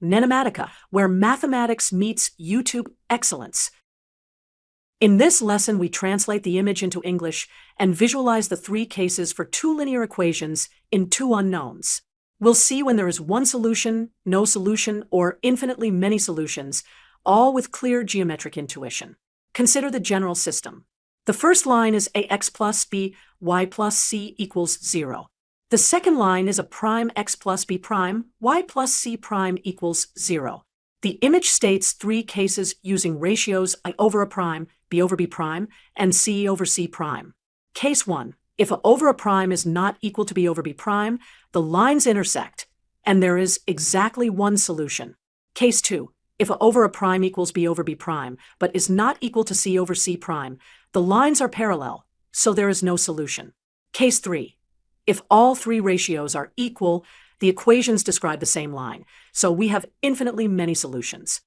NENOMATICA, where mathematics meets YouTube excellence. In this lesson, we translate the image into English and visualize the three cases for two linear equations in two unknowns. We'll see when there is one solution, no solution, or infinitely many solutions, all with clear geometric intuition. Consider the general system. The first line is ax plus b, y plus c equals 0. The second line is a prime x plus b prime, y plus c prime equals 0. The image states three cases using ratios I over a prime, b over b prime, and c over c prime. Case 1. If a over a prime is not equal to b over b prime, the lines intersect, and there is exactly one solution. Case 2. If a over a prime equals b over b prime, but is not equal to c over c prime, the lines are parallel, so there is no solution. Case 3. If all three ratios are equal, the equations describe the same line, so we have infinitely many solutions.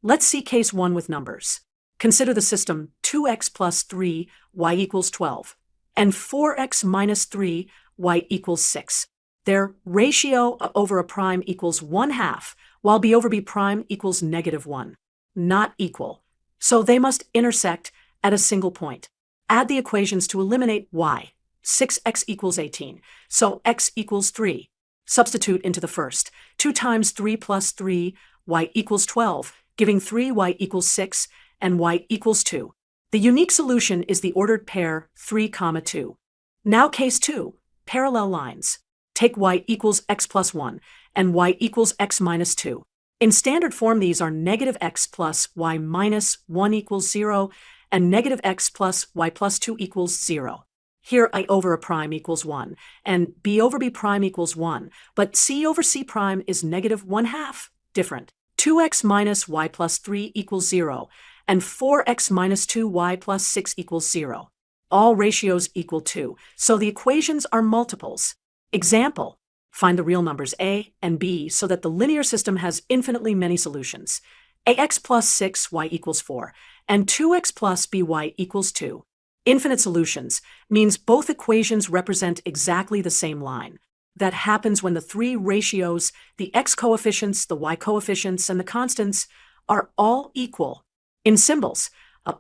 Let's see case 1 with numbers. Consider the system 2x plus 3, y equals 12, and 4x minus 3, y equals 6. Their ratio over a prime equals 1/2, while b over b prime equals -1. Not equal. So they must intersect at a single point. Add the equations to eliminate y. 6x equals 18, so x equals 3. Substitute into the first. 2 times 3 plus 3, y equals 12, giving 3y equals 6, and y equals 2. The unique solution is the ordered pair 3, 2. Now case 2, parallel lines. Take y equals x plus 1, and y equals x minus 2. In standard form, these are negative x plus y minus 1 equals 0, and negative x plus y plus 2 equals 0. Here I over a prime equals 1, and b over b prime equals 1, but c over c prime is -1/2, different. 2x minus y plus 3 equals 0, and 4x minus 2y plus 6 equals 0. All ratios equal 2, so the equations are multiples. Example. Find the real numbers a and b so that the linear system has infinitely many solutions. Ax plus 6y equals 4, and 2x plus by equals 2. Infinite solutions means both equations represent exactly the same line. That happens when the three ratios, the x coefficients, the y coefficients, and the constants, are all equal. In symbols,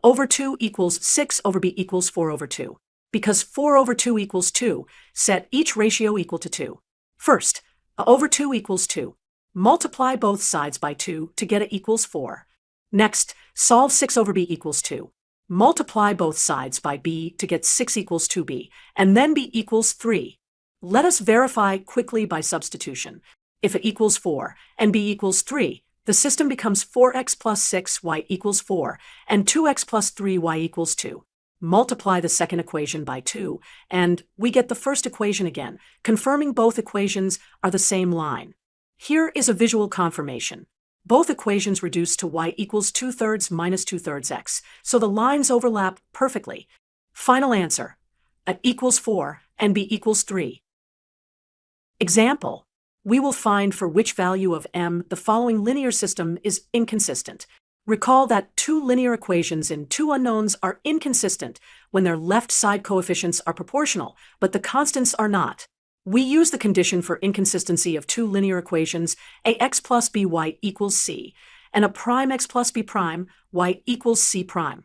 over 2 equals 6 over b equals 4 over 2. Because 4 over 2 equals 2, set each ratio equal to 2. First, over 2 equals 2. Multiply both sides by 2 to get it equals 4. Next, solve 6 over b equals 2. Multiply both sides by b to get 6 equals 2b, and then b equals 3. Let us verify quickly by substitution. If it equals 4 and b equals 3, the system becomes 4x plus 6y equals 4, and 2x plus 3y equals 2. Multiply the second equation by 2, and we get the first equation again, confirming both equations are the same line. Here is a visual confirmation. Both equations reduce to y equals 2/3 minus 2/3 x, so the lines overlap perfectly. Final answer. A equals 4 and b equals 3. Example. We will find for which value of m the following linear system is inconsistent. Recall that two linear equations in two unknowns are inconsistent when their left side coefficients are proportional, but the constants are not. We use the condition for inconsistency of two linear equations, ax plus by equals c, and a prime x plus b prime, y equals c prime.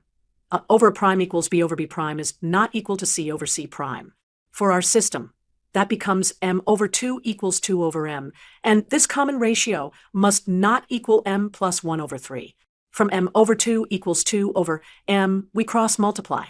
Over a prime equals b over b prime is not equal to c over c prime. For our system, that becomes m over 2 equals 2 over m, and this common ratio must not equal m plus 1 over 3. From m over 2 equals 2 over m, we cross multiply.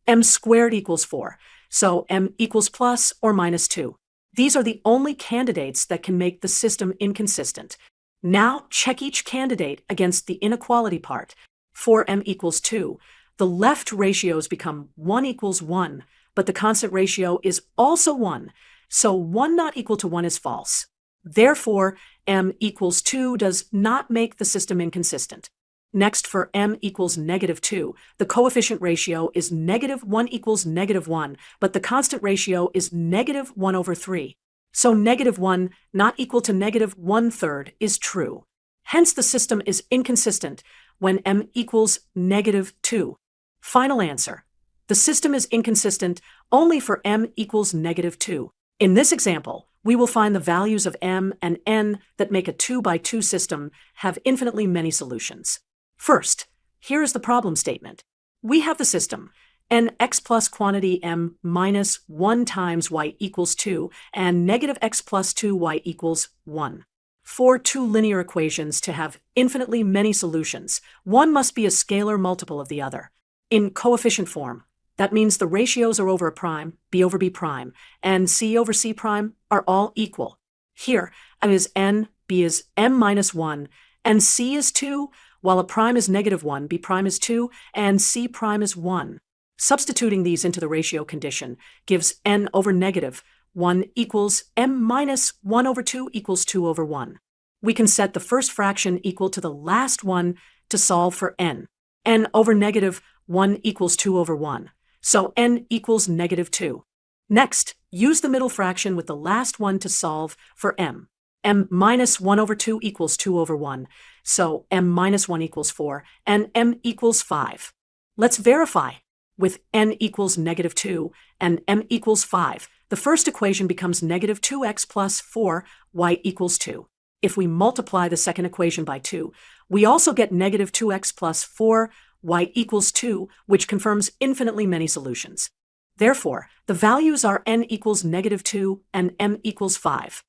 M squared equals 4, so m equals plus or minus 2. These are the only candidates that can make the system inconsistent. Now check each candidate against the inequality part. For m equals 2, the left ratios become 1 equals 1, but the constant ratio is also 1, so 1 not equal to 1 is false. Therefore, m equals 2 does not make the system inconsistent. Next, for m equals -2, the coefficient ratio is -1 equals -1, but the constant ratio is -1 over 3. So -1 not equal to -1/3 is true. Hence, the system is inconsistent when m equals -2. Final answer. The system is inconsistent only for m equals -2. In this example, we will find the values of m and n that make a 2 by 2 system have infinitely many solutions. First, here is the problem statement. We have the system nx plus quantity m minus 1 times y equals 2 and negative x plus 2y equals 1. For two linear equations to have infinitely many solutions, one must be a scalar multiple of the other. In coefficient form, that means the ratios are over a prime, b over b prime, and c over c prime are all equal. Here, a is n, b is m minus 1, and c is 2, while a prime is negative 1, b prime is 2, and c prime is 1. Substituting these into the ratio condition gives n over negative 1 equals m minus 1 over 2 equals 2 over 1. We can set the first fraction equal to the last one to solve for n. N over negative 1 equals 2 over 1. So n equals negative 2. Next, use the middle fraction with the last one to solve for m. M minus 1 over 2 equals 2 over 1. So m minus 1 equals 4, and m equals 5. Let's verify. With n equals negative 2 and m equals 5, the first equation becomes negative 2x plus 4, y equals 2. If we multiply the second equation by 2, we also get negative 2x plus 4, y equals 2, which confirms infinitely many solutions. Therefore, the values are n equals negative 2 and m equals 5.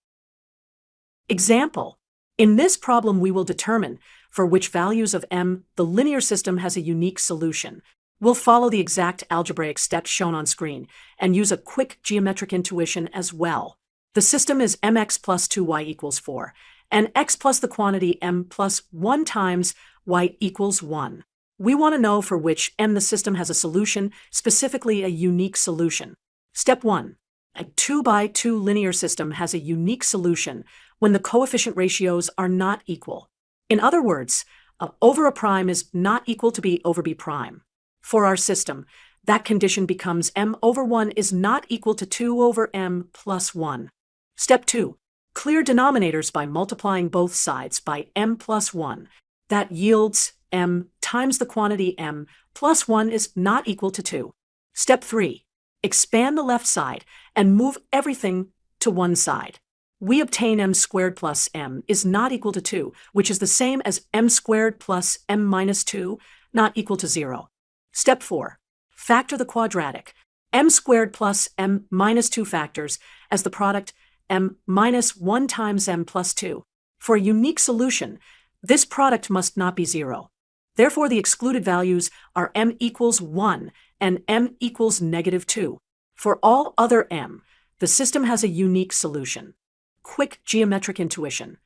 Example. In this problem, we will determine for which values of m the linear system has a unique solution. We'll follow the exact algebraic steps shown on screen and use a quick geometric intuition as well. The system is mx plus 2y equals 4, and x plus the quantity m plus 1 times y equals 1. We want to know for which m the system has a solution, specifically a unique solution. Step 1. A 2 by 2 linear system has a unique solution when the coefficient ratios are not equal. In other words, a over a prime is not equal to b over b prime. For our system, that condition becomes m over 1 is not equal to 2 over m plus 1. Step 2. Clear denominators by multiplying both sides by m plus 1. That yields m times the quantity m plus 1 is not equal to 2. Step 3. Expand the left side and move everything to one side. We obtain m squared plus m is not equal to 2, which is the same as m squared plus m minus 2, not equal to 0. Step 4. Factor the quadratic. M squared plus m minus 2 factors as the product m minus 1 times m plus 2. For a unique solution, this product must not be 0. Therefore, the excluded values are m equals 1 and m equals negative 2. For all other m, the system has a unique solution. Quick geometric intuition.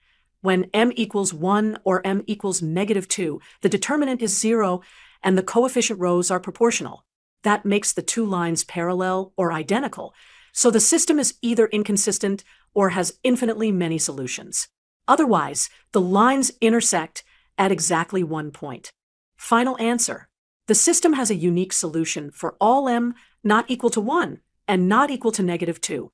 When m equals 1 or m equals negative 2, the determinant is 0 and the coefficient rows are proportional. That makes the two lines parallel or identical, so the system is either inconsistent or has infinitely many solutions. Otherwise, the lines intersect at exactly one point. Final answer. The system has a unique solution for all m not equal to 1 and not equal to negative 2.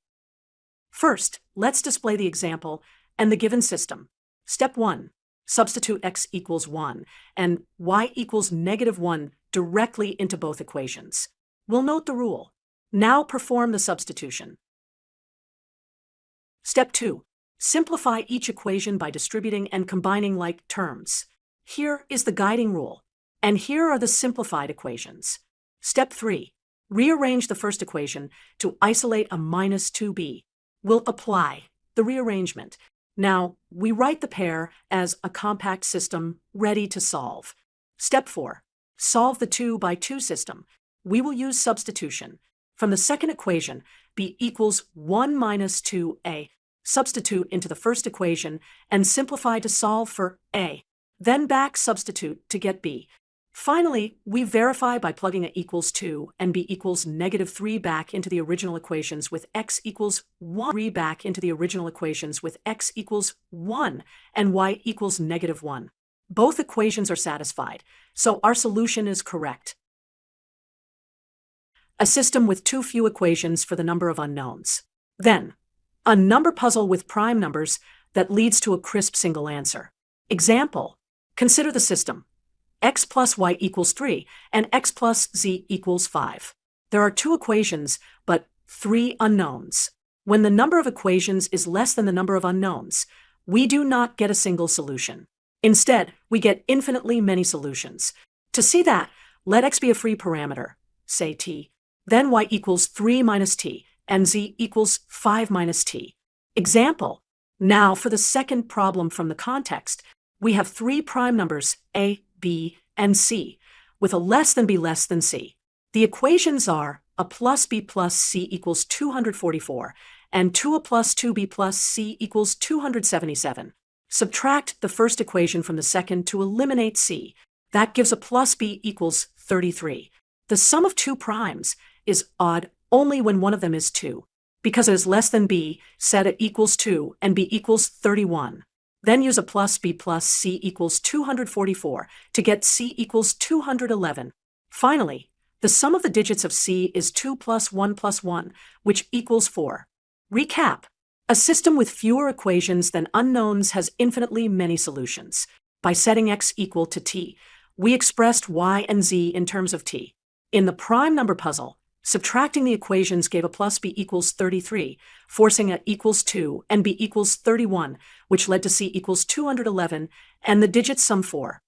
First, let's display the example and the given system. Step 1. Substitute x equals 1 and y equals negative 1 directly into both equations. We'll note the rule. Now perform the substitution. Step 2. Simplify each equation by distributing and combining like terms. Here is the guiding rule, and here are the simplified equations. Step 3. Rearrange the first equation to isolate a minus 2b. We'll apply the rearrangement. Now, we write the pair as a compact system ready to solve. Step 4. Solve the 2 by 2 system. We will use substitution. From the second equation, b equals 1 minus 2a. Substitute into the first equation and simplify to solve for a. Then back substitute to get b. Finally, we verify by plugging a equals 2 and b equals negative 3 back into the original equations with x equals 1, 3 back into the original equations with x equals 1 and y equals negative 1. Both equations are satisfied, so our solution is correct. A system with too few equations for the number of unknowns. Then, a number puzzle with prime numbers that leads to a crisp single answer. Example. Consider the system. X plus y equals 3, and x plus z equals 5. There are two equations, but 3 unknowns. When the number of equations is less than the number of unknowns, we do not get a single solution. Instead, we get infinitely many solutions. To see that, let x be a free parameter, say t, then y equals 3 minus t, and z equals 5 minus t. Example. Now, for the second problem from the context, we have three prime numbers a, b, and c, with a less than b less than c. The equations are a plus b plus c equals 244, and 2a plus 2b plus c equals 277. Subtract the first equation from the second to eliminate c. That gives a plus b equals 33. The sum of two primes is odd only when one of them is 2. Because it is less than b, set it equals 2 and b equals 31. Then use a plus b plus c equals 244 to get c equals 211. Finally, the sum of the digits of c is 2 plus 1, which equals 4. Recap. A system with fewer equations than unknowns has infinitely many solutions. By setting x equal to t, we expressed y and z in terms of t. In the prime number puzzle, subtracting the equations gave a plus b equals 33, forcing a equals 2 and b equals 31, which led to c equals 211, and the digits sum 4.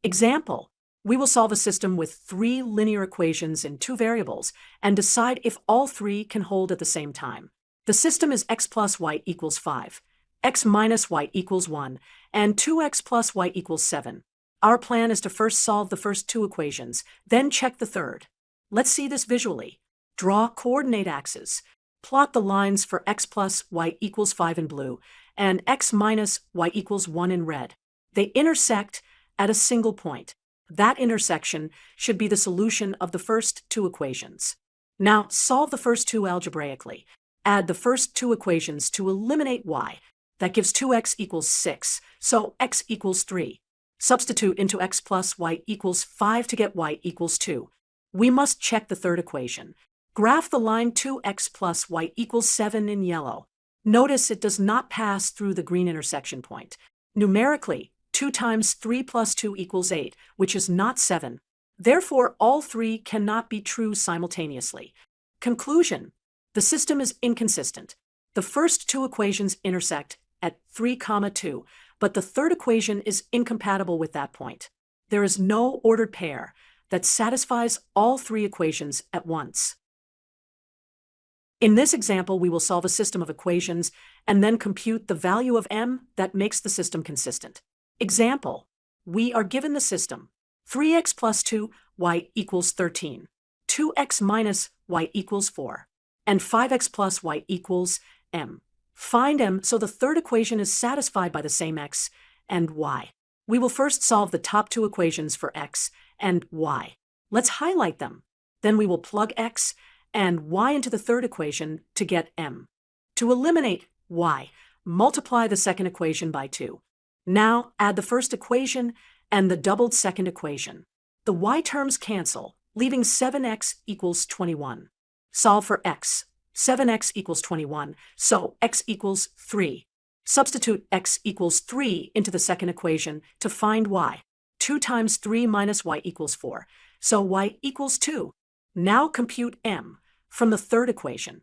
Example. We will solve a system with three linear equations in two variables and decide if all three can hold at the same time. The system is x plus y equals 5, x minus y equals 1, and 2x plus y equals 7. Our plan is to first solve the first two equations, then check the third. Let's see this visually. Draw coordinate axes. Plot the lines for x plus y equals 5 in blue and x minus y equals 1 in red. They intersect at a single point. That intersection should be the solution of the first two equations. Now solve the first two algebraically. Add the first two equations to eliminate y. That gives 2x equals 6, so x equals 3. Substitute into x plus y equals 5 to get y equals 2. We must check the third equation. Graph the line 2x plus y equals 7 in yellow. Notice it does not pass through the green intersection point. Numerically, 2 times 3 plus 2 equals 8, which is not 7. Therefore, all three cannot be true simultaneously. Conclusion. The system is inconsistent. The first two equations intersect at 3, 2, but the third equation is incompatible with that point. There is no ordered pair that satisfies all three equations at once. In this example, we will solve a system of equations and then compute the value of m that makes the system consistent. Example. We are given the system 3x plus 2, y equals 13, 2x minus y equals 4, and 5x plus y equals m. Find m so the third equation is satisfied by the same x and y. We will first solve the top two equations for x and y. Let's highlight them. Then we will plug x and y into the third equation to get m. To eliminate y, multiply the second equation by 2. Now add the first equation and the doubled second equation. The y terms cancel, leaving 7x equals 21. Solve for x. 7x equals 21, so x equals 3. Substitute x equals 3 into the second equation to find y. 2 times 3 minus y equals 4, so y equals 2. Now compute m from the third equation.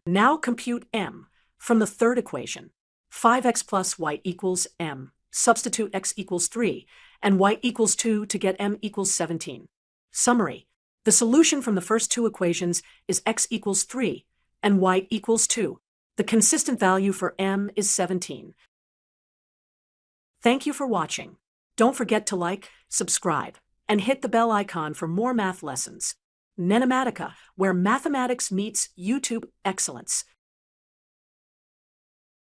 5x plus y equals m. Substitute x equals 3, and y equals 2 to get m equals 17. Summary. The solution from the first two equations is x equals 3, and y equals 2. The consistent value for m is 17. Thank you for watching. Don't forget to like, subscribe, and hit the bell icon for more math lessons. NENOMATICA, where mathematics meets YouTube excellence.